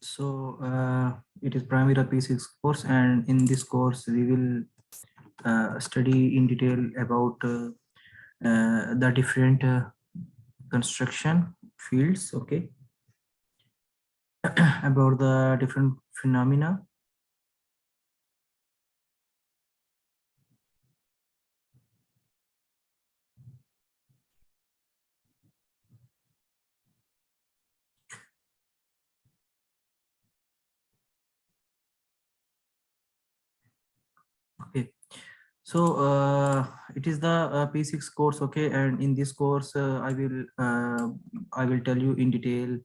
So it is Primavera P6 course, and in this course we will study in detail about the different construction fields, okay, about the different phenomena. Okay, so it is the P6 course, okay, and in this course I will tell you in detail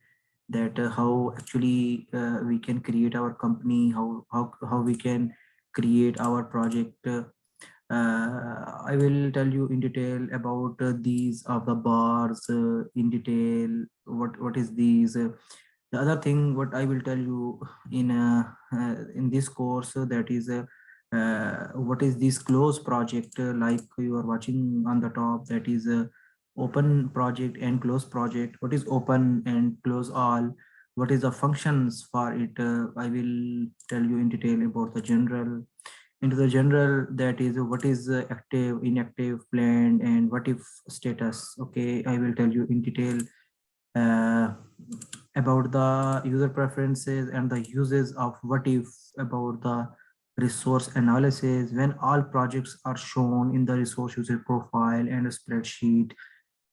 that how actually we can create our company, how we can create our project. I will tell you in detail about these of the bars in detail. What is these? The other thing what I will tell you in this course that is what is this close project like you are watching on the top, that is open project and close project. What is open and close all? What is the functions for it? I will tell you in detail about the general. Into the general, that is what is active, inactive, planned, and what if status. Okay, I will tell you in detail uh, about the user preferences and the uses of what if, about the resource analysis when all projects are shown in the resource user profile and a spreadsheet.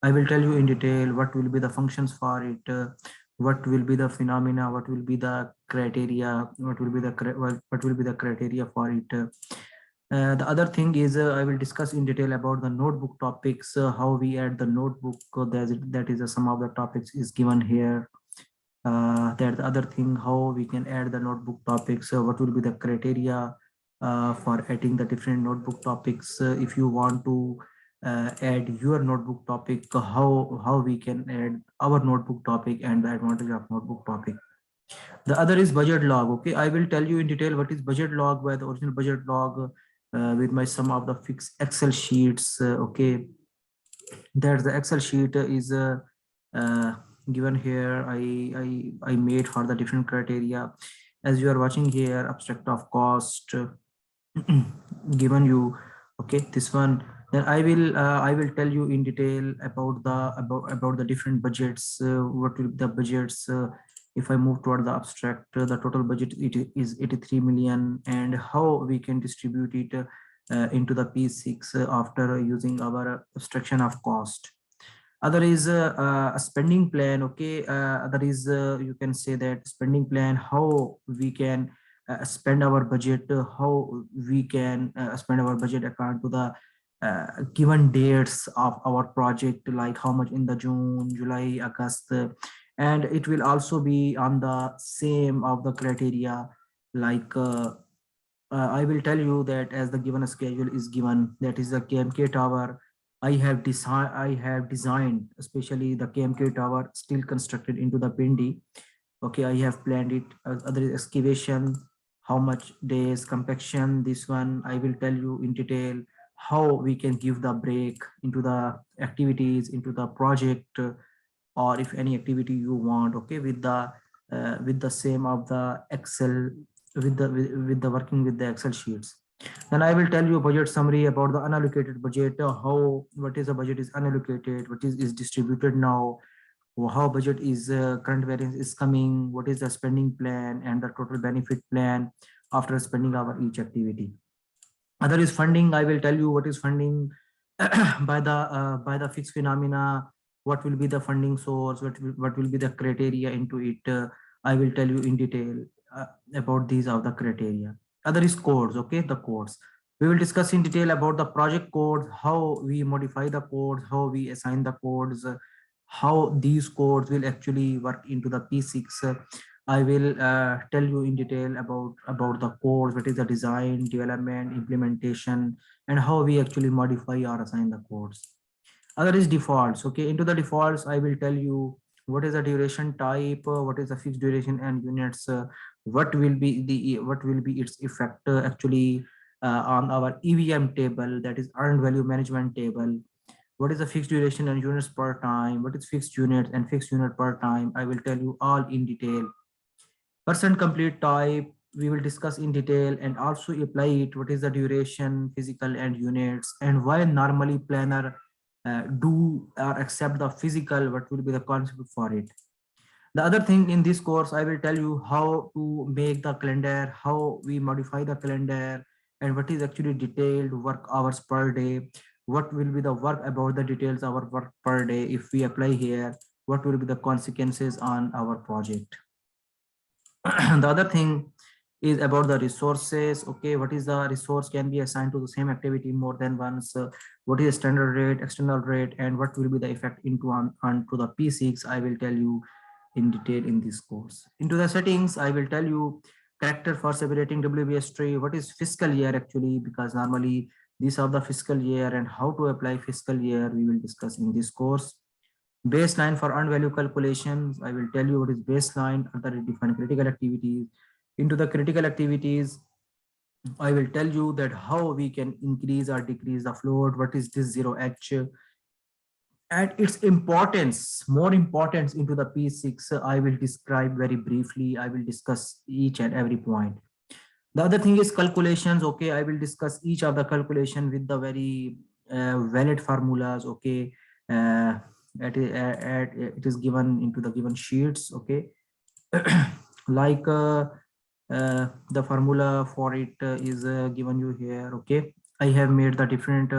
I will tell you in detail what will be the functions for it, what will be the phenomena, what will be the criteria, what will be the criteria for it. The other thing is I will discuss in detail about the notebook topics, how we add the notebook. That is some of the topics is given here. That the other thing, how we can add the notebook topics, what will be the criteria for adding the different notebook topics. If you want to add your notebook topic, how we can add our notebook topic and the advantage of notebook topic. The other is budget log. Okay, I will tell you in detail what is budget log, by the original budget log with my some of the fixed Excel sheets. Okay, there's the Excel sheet is uh, given here. I made for the different criteria. As you are watching here, abstract of cost given you. Okay, this one. Then I will tell you in detail about the different budgets. What will be the budgets? If I move toward the abstract, the total budget it is 83 million, and how we can distribute it into the P6 after using our abstraction of cost. Other is a spending plan. Okay, other is you can say that spending plan, how we can spend our budget, how we can spend our budget according to the given dates of our project, like how much in the June, July, August, and it will also be on the same of the criteria, like I will tell you that as the given schedule is given, that is the KMK tower. I have designed, especially the KMK tower still constructed into the Pindi. Okay, I have planned it. Other is excavation, how much days, compaction. This one I will tell you in detail how we can give the break into the activities, into the project, or if any activity you want. Okay, with the same of the Excel, with the working with the Excel sheets. Then I will tell you budget summary about the unallocated budget, how what is the budget is unallocated, what is distributed now, how budget is current variance is coming, what is the spending plan and the total benefit plan after spending our each activity. Other is funding. I will tell you what is funding by the fixed phenomena, what will be the funding source, what will be the criteria into it. I will tell you in detail about these are the criteria. Other is codes. Okay, the codes we will discuss in detail about the project codes, how we modify the codes, how we assign the codes, how these codes will actually work into the P6. I will tell you in detail about the codes, what is the design, development, implementation, and how we actually modify or assign the codes. Other is defaults. Okay, into the defaults, I will tell you what is the duration type, what is the fixed duration and units, what will be its effect actually on our EVM table, that is earned value management table. What is the fixed duration and units per time? What is fixed unit and fixed unit per time? I will tell you all in detail. Percent complete type, we will discuss in detail and also apply it. What is the duration, physical and units, and why normally planner do or accept the physical, what will be the concept for it. The other thing in this course, I will tell you how to make the calendar, how we modify the calendar, and what is actually detailed work hours per day, what will be the work about the details our work per day if we apply here, what will be the consequences on our project. The other thing is about the resources. Okay, what is the resource can be assigned to the same activity more than once, what is standard rate, external rate, and what will be the effect into onto the p6, I will tell you in detail in this course. Into the settings, I will tell you character for separating WBS tree, what is fiscal year actually, because normally these are the fiscal year, and how to apply fiscal year we will discuss in this course. Baseline for earned value calculations, I will tell you what is baseline, other defined critical activities. Into the critical activities, I will tell you that how we can increase or decrease the float, what is this 0h, and its importance, more importance into the P6, I will describe very briefly. I will discuss each and every point. The other thing is calculations. Okay, I will discuss each of the calculation with the very valid formulas. Okay, uh, it is given into the given sheets. Okay, like the formula for it is given you here. Okay, I have made the different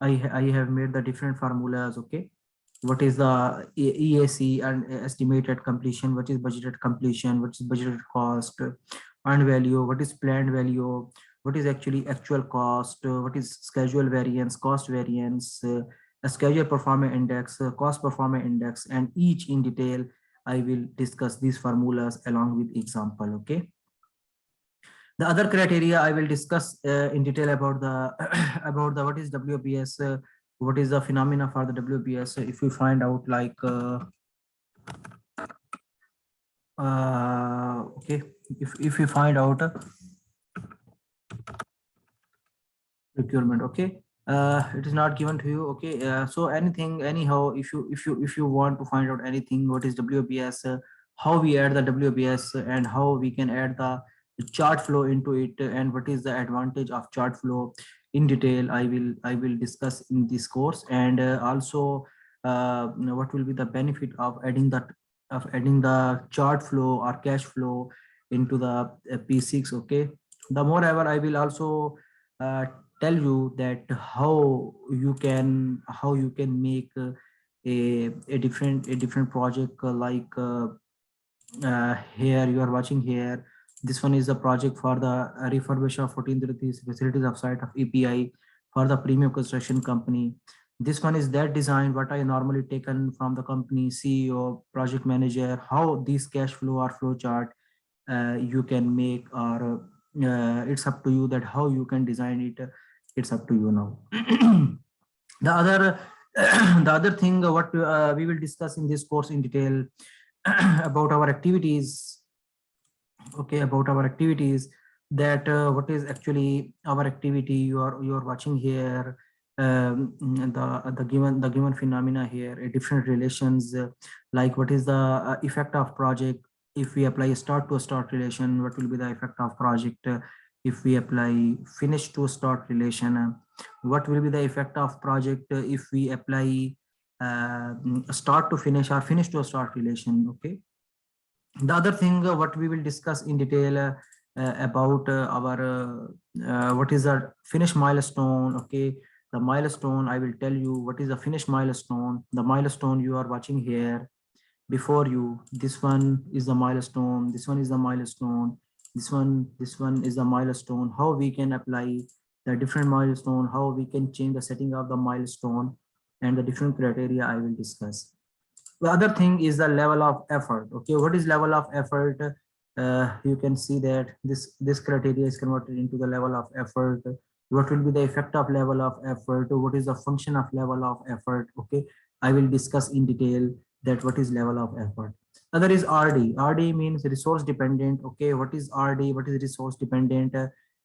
I have made the different formulas. Okay, what is the EAC and estimated completion, what is budgeted completion, what is budgeted cost, earned value, what is planned value, what is actually actual cost, what is schedule variance, cost variance, a schedule performance index, cost performance index, and each in detail I will discuss these formulas along with example. Okay, the other criteria I will discuss in detail about the about the what is WBS, what is the phenomena for the WBS. If we find out like okay, if we find out procurement. Okay, it is not given to you. Okay, so anything anyhow, if you want to find out anything, what is WBS, how we add the WBS, and how we can add the chart flow into it, and what is the advantage of chart flow in detail, I will discuss in this course. And also what will be the benefit of adding the chart flow or cash flow into the P6. Okay, the moreover I will also uh, tell you that how you can make a different project, like here you are watching here. This one is a project for the refurbish of 1433 facilities of site of API for the premium construction company. This one is that design what I normally taken from the company CEO, project manager, how this cash flow or flow chart you can make, or it's up to you that how you can design it. It's up to you now. The other the other thing what we will discuss in this course in detail about our activities. Okay, about our activities, that what is actually our activity you are watching here. The given phenomena here, different relations, like what is the effect of project if we apply start to start relation, what will be the effect of project if we apply finish to start relation, what will be the effect of project if we apply start to finish or finish to start relation. Okay, the other thing what we will discuss in detail about our what is the finish milestone. Okay, the milestone I will tell you what is the finish milestone. The milestone you are watching here before you, this one is the milestone, this one is the milestone, this one is the milestone, how we can apply the different milestone, how we can change the setting of the milestone, and the different criteria I will discuss. The other thing is the level of effort. Okay, what is level of effort? You can see that this criteria is converted into the level of effort. What will be the effect of level of effort? What is the function of level of effort? Okay, I will discuss in detail that what is level of effort. Other is RD. RD means resource dependent. Okay, what is RD? What is resource dependent?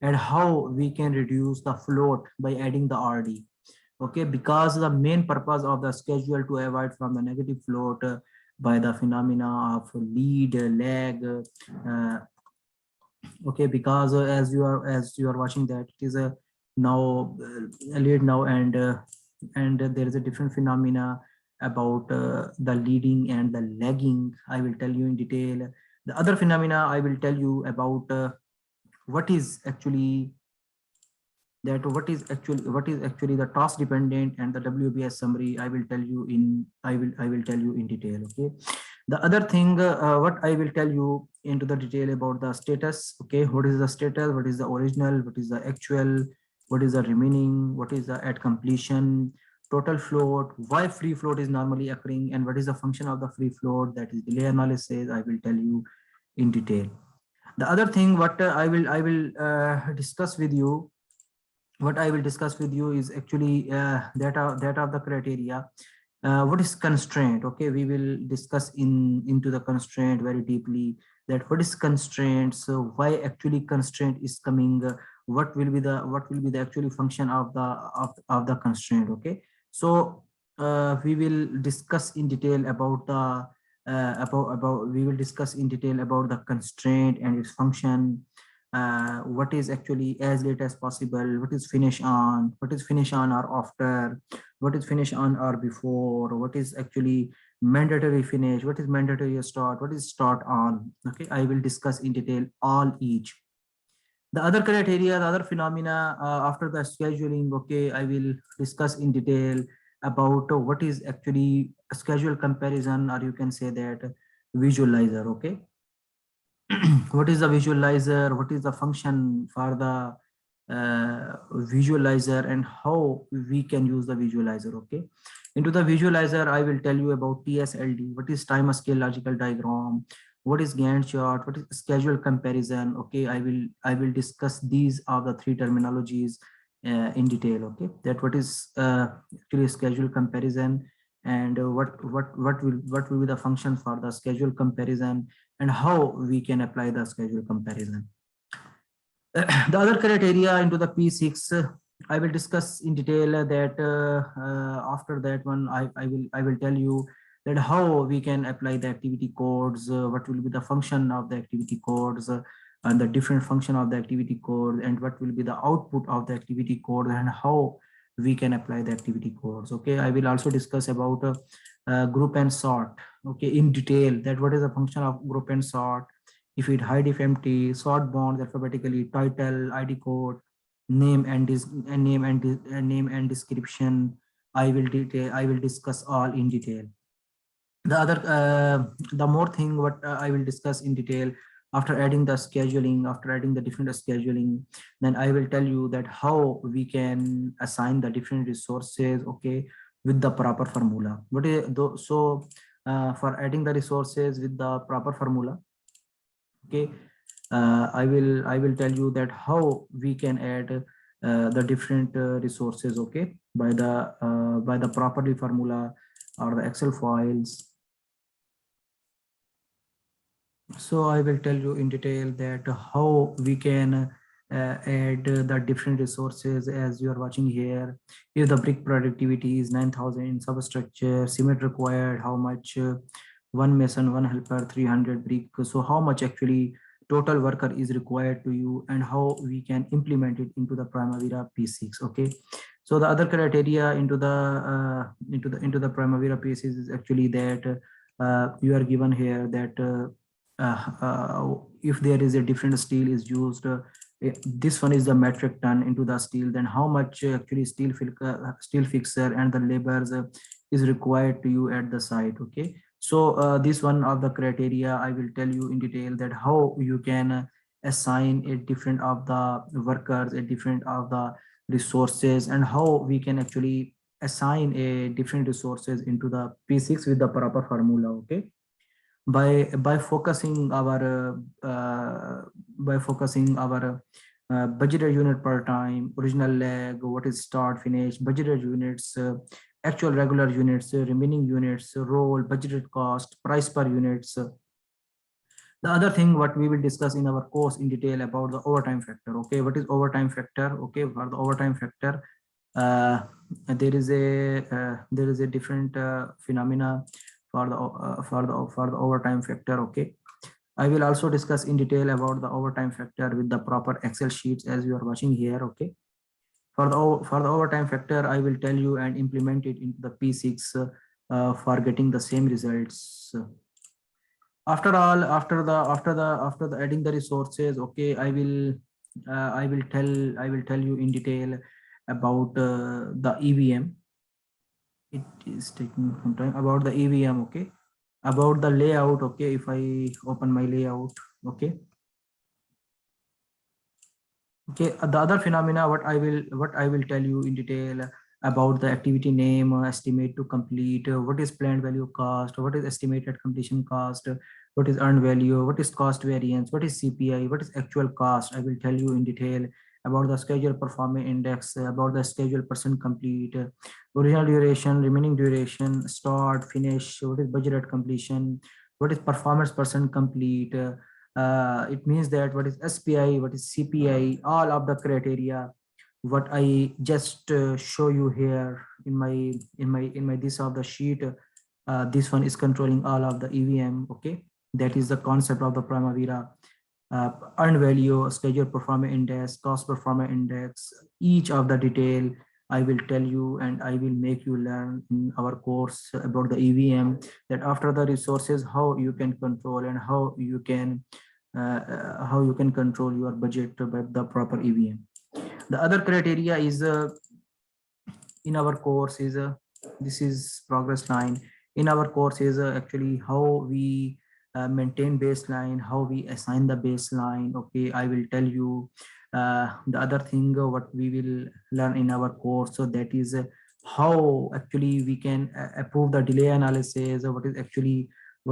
And how we can reduce the float by adding the RD. Okay, because the main purpose of the schedule to avoid from the negative float, by the phenomena of lead, lag, okay, because as you are watching that it is a now late now, and there is a different phenomena about the leading and the lagging. I will tell you in detail. The other phenomena I will tell you about what is actually what is actually the task dependent, and the WBS summary I will tell you in I will tell you in detail. Okay, the other thing what I will tell you into the detail about the status. Okay, what is the status, what is the original, what is the actual, what is the remaining, what is the at completion, total float, why free float is normally occurring, and what is the function of the free float, that is delay analysis. I will tell you in detail. The other thing what I will discuss with you, what I will discuss with you is actually that of the criteria. What is constraint? Okay, we will discuss into the constraint very deeply. That what is constraint? So why actually constraint is coming? What will be the actually function of the constraint? Okay, so we will discuss in detail about the about we will discuss in detail about the constraint and its function. What is actually as late as possible, what is finish on, what is finish on or after, what is finish on or before, what is actually mandatory finish, what is mandatory start, what is start on. Okay, I will discuss in detail all each. The other criteria, the other phenomena after the scheduling. Okay, I will discuss in detail about what is actually a schedule comparison, or you can say that visualizer. Okay, what is the visualizer, what is the function for the visualizer, and how we can use the visualizer. Okay, into the visualizer I will tell you about TSLD, what is time scale logical diagram, what is Gantt chart, what is schedule comparison. Okay, I will discuss these are the three terminologies in detail. Okay, that what is actually schedule comparison, and what will be the function for the schedule comparison, and how we can apply the schedule comparison. The other criteria into the P6, I will discuss in detail that after that one, I will tell you that how we can apply the activity codes, what will be the function of the activity codes, and the different function of the activity code, and what will be the output of the activity code, and how we can apply the activity codes. Okay, I will also discuss about group and sort. Okay, in detail, that what is the function of group and sort, if it hide, if empty, sort bonds alphabetically, title, ID code, name and name and description. I will discuss all in detail. The other the more thing what I will discuss in detail after adding the scheduling, after adding the different scheduling, then I will tell you that how we can assign the different resources. Okay, with the proper formula. What is so for adding the resources with the proper formula. Okay, I will tell you that how we can add the different resources. Okay, by the properly formula or the Excel files. So I will tell you in detail that how we can add the different resources as you are watching here. If the brick productivity is 9,000 in substructure, cement required, how much one mason, one helper, 300 brick. So how much actually total worker is required to you, and how we can implement it into the Primavera P6. Okay. So the other criteria into the Primavera P6 is actually that you are given here that if there is a different steel is used, this one is the metric ton into the steel, then how much actually steel fixer and the labors is required to you at the site. Okay, so this one of the criteria I will tell you in detail, that how you can assign a different of the workers, a different of the resources, and how we can actually assign a different resources into the P6 with the proper formula. Okay, by focusing our budgeted unit per time, original leg, what is start finish, budgeted units, actual regular units, remaining units, role, budgeted cost, price per units. The other thing what we will discuss in our course in detail about the overtime factor. Okay, what is overtime factor? Okay, for the overtime factor, there is a different phenomena for the overtime factor. Okay, I will also discuss in detail about the overtime factor with the proper Excel sheets as you are watching here. Okay, for the overtime factor, I will tell you and implement it into the P6 for getting the same results. After all, after the adding the resources, okay, I will tell you in detail about the EVM. It is taking some time about the EVM. Okay, about the layout. Okay, if I open my layout. Okay, the other phenomena what I will tell you in detail about the activity name, estimate to complete, what is planned value cost, what is estimated completion cost, what is earned value, what is cost variance, what is CPI, what is actual cost. I will tell you in detail about the schedule performance index, about the schedule percent complete, original duration, remaining duration, start, finish, what is budgeted completion, what is performance percent complete. It means that what is SPI, what is CPI, all of the criteria what I just show you here in my this of the sheet. This one is controlling all of the EVM. Okay, that is the concept of the Primavera. Earned value, schedule performance index, cost performance index, each of the detail I will tell you and I will make you learn in our course about the EVM, that after the resources, how you can control and how you can control your budget by the proper EVM. The other criteria is in our course is this is progress line. In our course is actually how we maintain baseline, how we assign the baseline. Okay, I will tell you the other thing what we will learn in our course. So that is how actually we can approve the delay analysis, what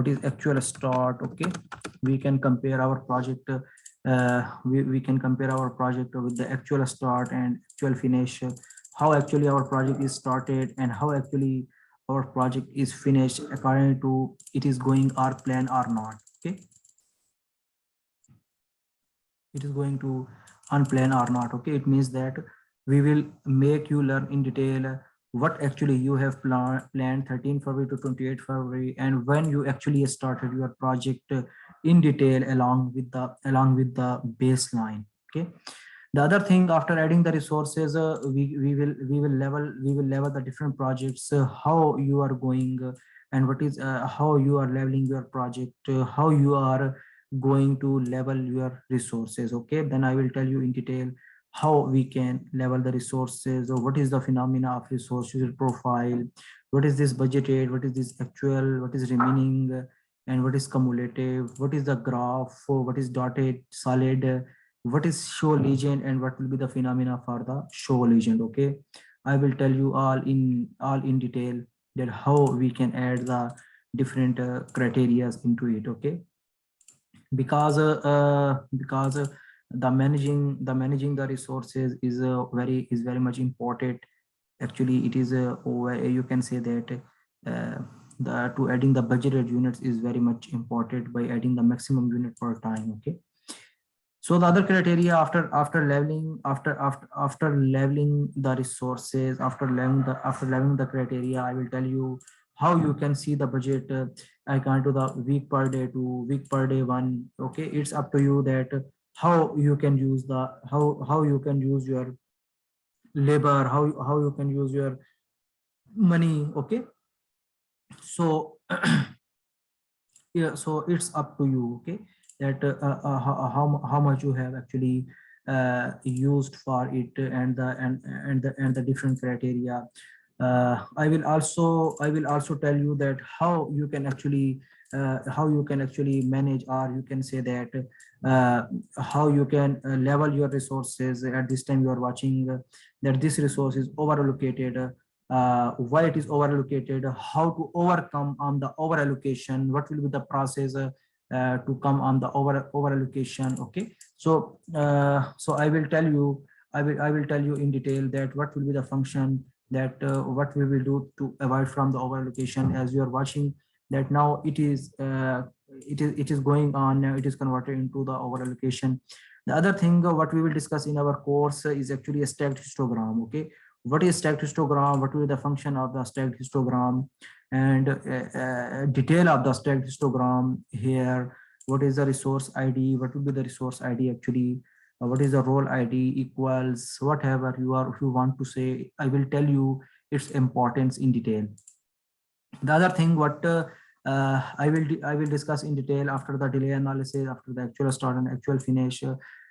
is actual start. Okay, we can compare our project, we can compare our project with the actual start and actual finish, how actually our project is started and how actually our project is finished according to it is going our plan or not. Okay, it is going to unplan or not. Okay, it means that we will make you learn in detail what actually you have planned 13 February to 28 February and when you actually started your project in detail along with the baseline. Okay, the other thing, after adding the resources, we will level the different projects, how you are going, and what is how you are leveling your project, how you are going to level your resources. Okay, then I will tell you in detail how we can level the resources, or what is the phenomena of resource user profile, what is this budgeted, what is this actual, what is remaining, and what is cumulative, what is the graph, what is dotted, solid, what is show legend, and what will be the phenomena for the show legend. Okay, I will tell you all in detail that how we can add the different criteria into it. Okay, because the managing the resources is very much important. Actually it is you can say that uh, the to adding the budgeted units is very much important by adding the maximum unit per time. Okay, so the other criteria after leveling the resources, after leveling the criteria, I will tell you how you can see the budget. I can do the week per day to week per day one. Okay, it's up to you that how you can use your labor, how you can use your money. Okay, so yeah, so it's up to you. Okay, that how much you have actually used for it, and the different criteria. I will also tell you that how you can actually manage, or you can say that how you can level your resources at this time. You are watching that this resource is over allocated, why it is over allocated, how to overcome on the over allocation, what will be the process to come on the over allocation. Okay, so I will tell you in detail that what will be the function, that what we will do to avoid from the over allocation. As you are watching that now it is going on now, it is converted into the over allocation. The other thing what we will discuss in our course is actually a stacked histogram. Okay, what is stacked histogram, what will be the function of the stacked histogram, and detail of the stack histogram here. What is the resource ID? What will be the resource ID actually? What is the role ID equals whatever you are, if you want to say, I will tell you its importance in detail. The other thing what I will discuss in detail after the delay analysis, after the actual start and actual finish.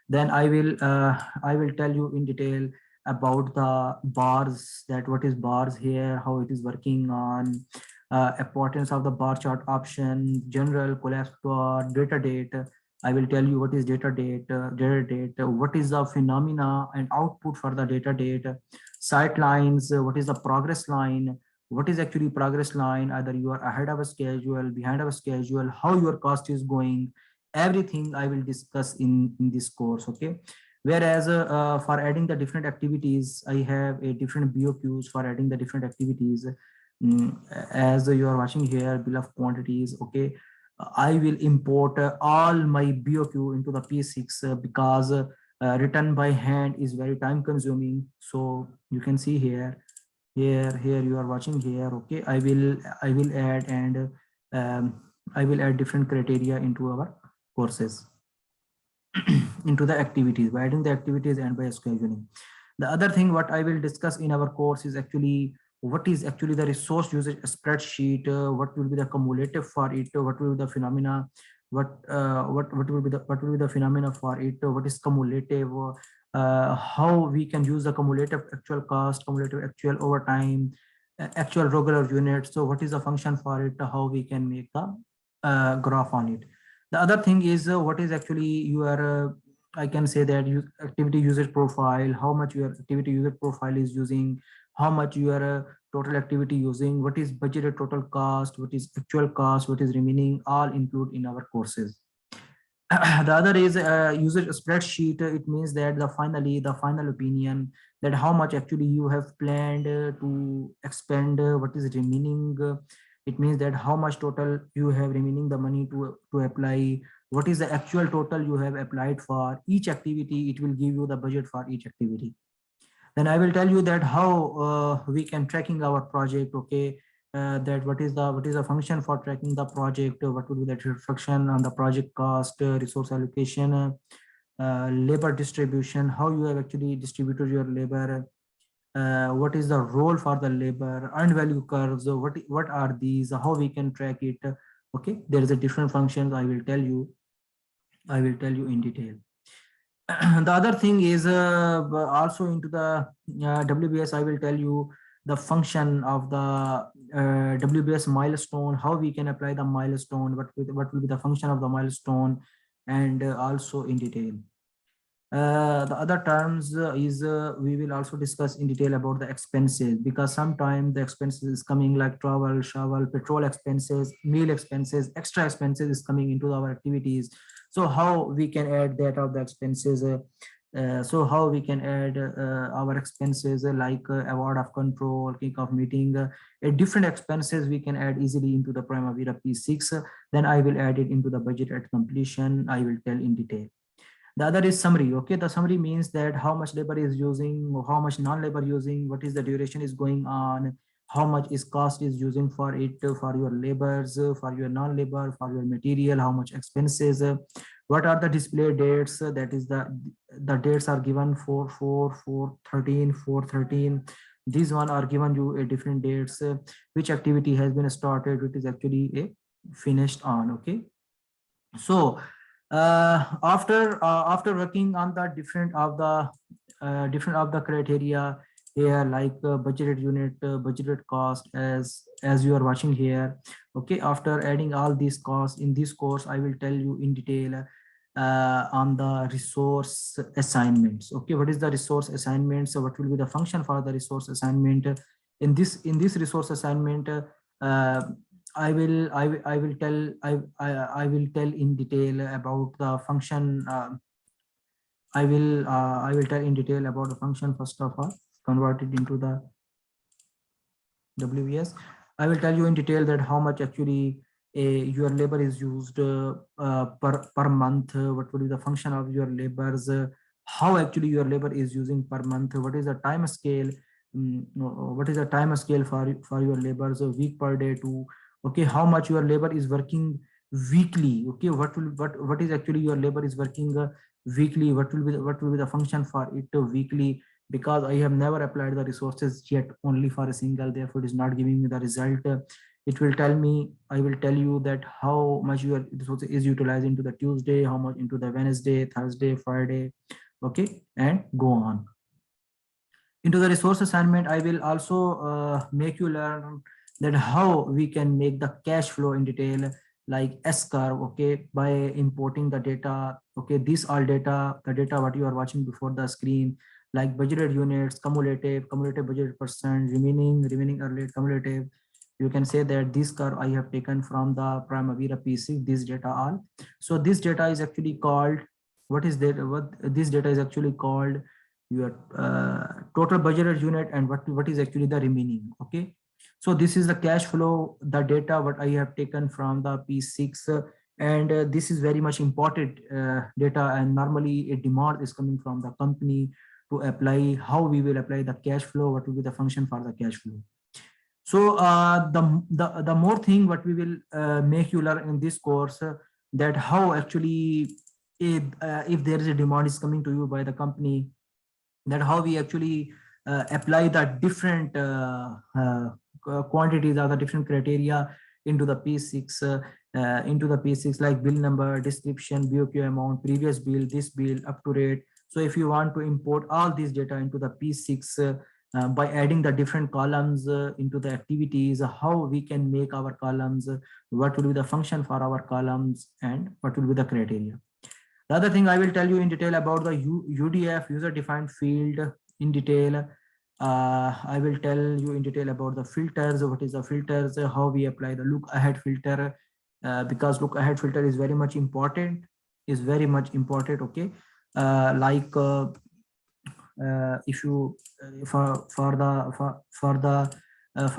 Then I will tell you in detail about the bars, that what is bars here, how it is working on, importance of the bar chart option, general collapse bar, data date. I will tell you what is data date, what is the phenomena and output for the data date, sight lines, what is the progress line, what is actually progress line, either you are ahead of a schedule, behind of a schedule, how your cost is going, everything I will discuss in this course. Okay, whereas for adding the different activities, I have a different BOQs for adding the different activities. Mm, as you are watching here, bill of quantities. Okay, I will import all my BOQ into the P6 because written by hand is very time consuming. So you can see here you are watching here. Okay, I will add, and I will add different criteria into our courses into the activities, by adding the activities and by scheduling. The other thing what I will discuss in our course is actually what is actually the resource usage spreadsheet, what will be the cumulative for it, what will be the phenomena, what will be the phenomena for it, what is cumulative, how we can use the cumulative actual cost, cumulative actual overtime, actual regular units. So what is the function for it, how we can make the graph on it. The other thing is what is actually your I can say that activity usage profile, how much your activity usage profile is using, how much your total activity using, what is budgeted total cost, what is actual cost, what is remaining, all include in our courses. The other is usage spreadsheet. It means that the final opinion, that how much actually you have planned to expend, what is remaining. It means that how much total you have remaining the money to apply, what is the actual total you have applied for each activity. It will give you the budget for each activity. Then I will tell you that how we can tracking our project. Okay, that what is the function for tracking the project, what would be the reflection on the project cost, resource allocation, labor distribution, how you have actually distributed your labor, what is the role for the labor, earned value curves, what are these, how we can track it. Okay, there is a different functions. I will tell you in detail. The other thing is also into the WBS. I will tell you the function of the WBS milestone, how we can apply the milestone, what will be the function of the milestone, and also in detail. The other terms is we will also discuss in detail about the expenses, because sometimes the expenses is coming like travel, shovel, petrol expenses, meal expenses, extra expenses is coming into our activities. So how we can add that of the expenses. So how we can add our expenses like award of control, kick-off meeting, different expenses we can add easily into the Primavera P6. Then I will add it into the budget at completion. I will tell in detail. The other is summary. Okay, the summary means that how much labor is using, how much non-labor using, what is the duration is going on, how much is cost is using for it, for your labors, for your non-labor, for your material, how much expenses, what are the display dates, that is the dates are given for 4/13. These one are given you a different dates, which activity has been started, which is actually a finished on. Okay, so after working on the different of the criteria here, like budgeted unit, budgeted cost, as you are watching here. Okay, after adding all these costs in this course, I will tell you in detail on the resource assignments. Okay, what is the resource assignment? So what will be the function for the resource assignment? In this resource assignment, I will tell I will tell in detail about the function. I will tell in detail about the function. First of all, convert it into the WBS. I will tell you in detail that how much actually your labor is used per month. What will be the function of your labors? How actually your labor is using per month? What is the time scale? what is the time scale for your labor, so week per day to, okay, how much your labor is working weekly, okay, what is actually your labor is working weekly, what will be the function for it weekly, because I have never applied the resources yet only for a single, therefore it is not giving me the result. It will tell me, I will tell you that how much your resource is utilized into the Tuesday, how much into the Wednesday, Thursday, Friday, okay, and go on. Into the resource assignment, I will also make you learn that how we can make the cash flow in detail, like S curve, okay, by importing the data, okay, these all data, the data what you are watching before the screen, like budgeted units, cumulative budget percent, remaining early cumulative. You can say that this curve I have taken from the Primavera PC, this data all. So this data is actually called, what is that, what this data is actually called your total budgeted unit, and what is actually the remaining, okay. So this is the cash flow, the data what I have taken from the P6, and this is very much important data, and normally a demand is coming from the company to apply, how we will apply the cash flow, what will be the function for the cash flow. So the more thing what we will make you learn in this course, that how actually if there is a demand is coming to you by the company, that how we actually apply the different quantities or the different criteria into the P6, like bill number, description, BOQ amount, previous bill, this bill, up to date. So if you want to import all these data into the P6 by adding the different columns into the activities, how we can make our columns, what will be the function for our columns, and what will be the criteria. The other thing I will tell you in detail about the UDF, user defined field, in detail. I will tell you in detail about the filters, what is the filters, how we apply the look ahead filter, because look ahead filter is very much important, okay. If you for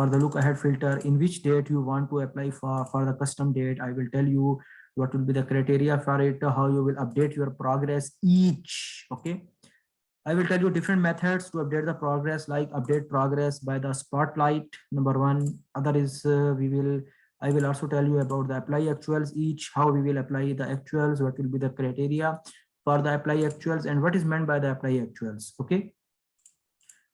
the look ahead filter, in which date you want to apply for the custom date, I will tell you what will be the criteria for it, how you will update your progress each, okay. I will tell you different methods to update the progress, like update progress by the spotlight, number one. Other is I will also tell you about the apply actuals each, how we will apply the actuals, what will be the criteria for the apply actuals, and what is meant by the apply actuals, okay.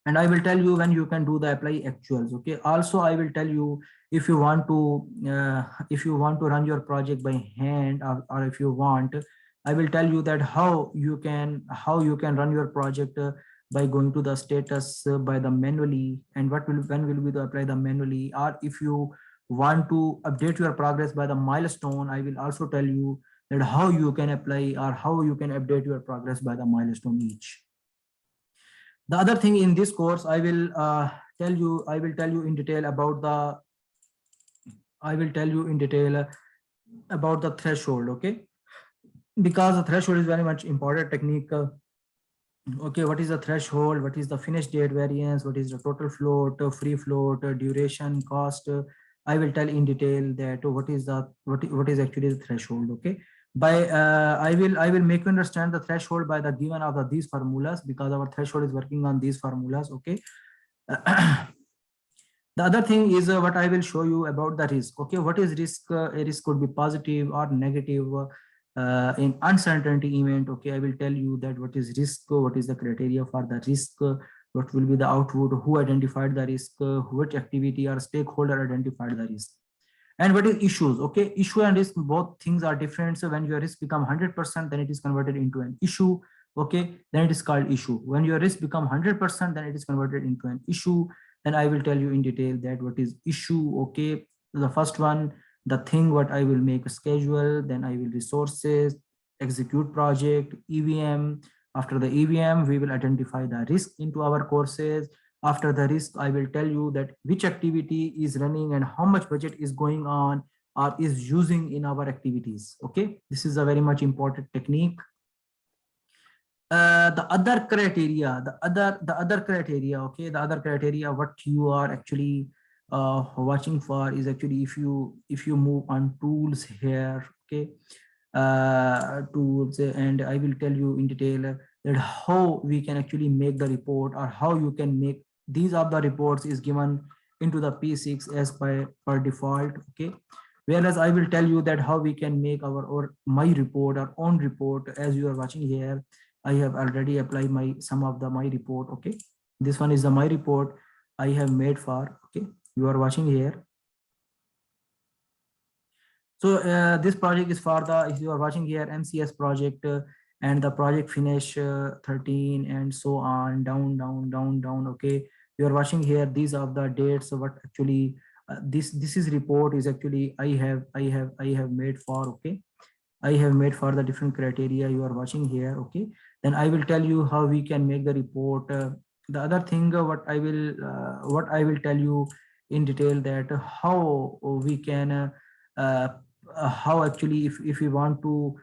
And I will tell you when you can do the apply actuals, okay. Also I will tell you, if you want to run your project by hand, or if you want, I will tell you that how you can run your project by going to the status by the manually, and when will be to apply the manually, or if you want to update your progress by the milestone, I will also tell you that how you can apply or how you can update your progress by the milestone each. The other thing in this course, I will tell you in detail about the threshold, okay, because the threshold is very much important technique. Okay, what is the threshold, what is the finish date variance, what is the total float, free float, duration, cost. I will tell in detail that what is actually the threshold, okay. By I will make you understand the threshold by the given of these formulas, because our threshold is working on these formulas, okay. The other thing is what I will show you about the risk, okay. What is risk? A risk could be positive or negative. In uncertainty event, okay, I will tell you that what is risk, what is the criteria for the risk, what will be the output, who identified the risk, which activity or stakeholder identified the risk, and what is issues, okay. Issue and risk, both things are different. So when your risk become 100%, then it is converted into an issue, okay, then it is called issue. When your risk become 100%, then it is converted into an issue. Then I will tell you in detail that what is issue, okay. The first one, the thing what I will make a schedule, then I will resources, execute project, EVM. After the EVM, we will identify the risk into our courses. After the risk, I will tell you that which activity is running and how much budget is going on or is using in our activities, okay. This is a very much important technique. The other criteria, okay, the other criteria what you are actually watching for is actually, if you move on tools here, okay, tools, and I will tell you in detail that how we can actually make the report, or how you can make these are the reports is given into the P6 as per default. Okay, whereas I will tell you that how we can make our or my report, our own report. As you are watching here, I have already applied my some of the my report. Okay, this one is the my report I have made for. Okay, you are watching here. So this project is for the, if you are watching here, MCS project, and the project finish 13 and so on, down. Okay, you are watching here, these are the dates. So what actually this is report is actually I have made for. Okay, I have made for the different criteria you are watching here. Okay, then I will tell you how we can make the report. The other thing, what I will tell you in detail, that how we can uh, how actually if we want to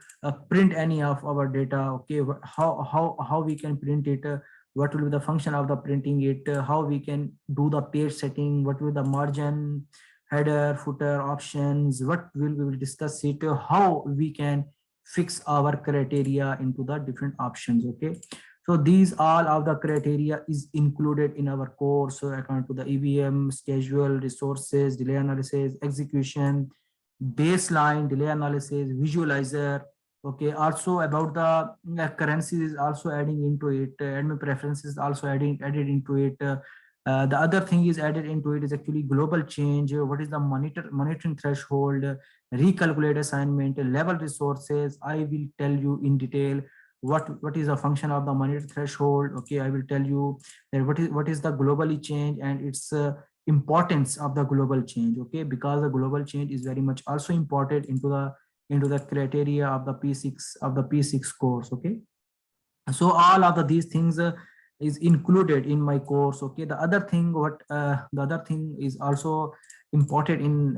print any of our data. Okay, how we can print it. What will be the function of the printing it? How we can do the page setting? What will the margin, header, footer options? What we will discuss it. How we can fix our criteria into the different options. Okay, so these all of the criteria is included in our course. So according to the EVM, schedule, resources, delay analysis, execution, baseline, delay analysis, visualizer. Okay, also about the currencies is also adding into it. Admin preferences also added into it. The other thing is added into it is actually global change. What is the monitoring threshold? Recalculate assignment, level resources. I will tell you in detail what is the function of the monitor threshold. Okay, I will tell you that what is the globally change and its importance of the global change. Okay, because the global change is very much also important into the criteria of the P6 course. Okay, so all of these things is included in my course. Okay, the other thing the other thing is also important in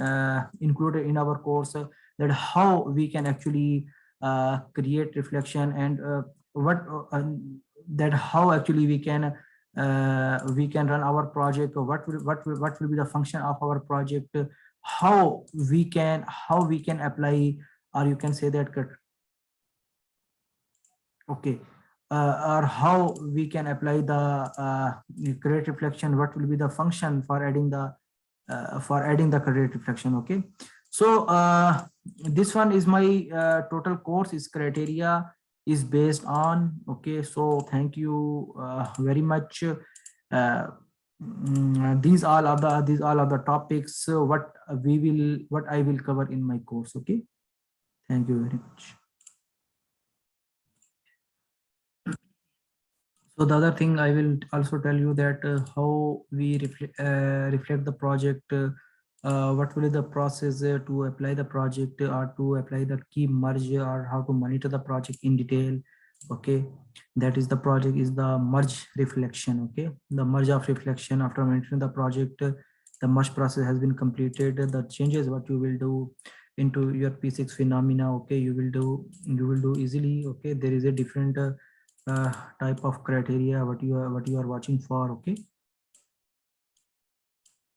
included in our course, that how we can actually create reflection, and what that how actually we can run our project, or what will be the function of our project, how we can apply, or you can say that. Okay, or how we can apply the credit reflection. What will be the function for adding the credit reflection? Okay, so this one is my total course is criteria is based on. Okay, so thank you very much. These all are the topics what I will cover in my course. Okay, thank you very much. So the other thing I will also tell you that how we reflect the project, what will be the process to apply the project, or to apply the key merge, or how to monitor the project in detail. Okay, that is the project is the merge reflection. Okay, the merge of reflection after monitoring the project, the merge process has been completed. The changes what you will do into your P6 phenomena. Okay, you will do easily. Okay, there is a different type of criteria what you are watching for. Okay,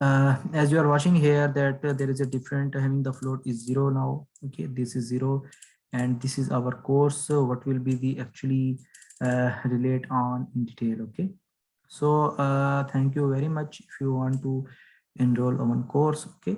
as you are watching here that there is a different having the float is 0 now. Okay, this is 0, and this is our course. So what will be the actually relate on in detail. Okay, so thank you very much. If you want to enroll on course. Okay.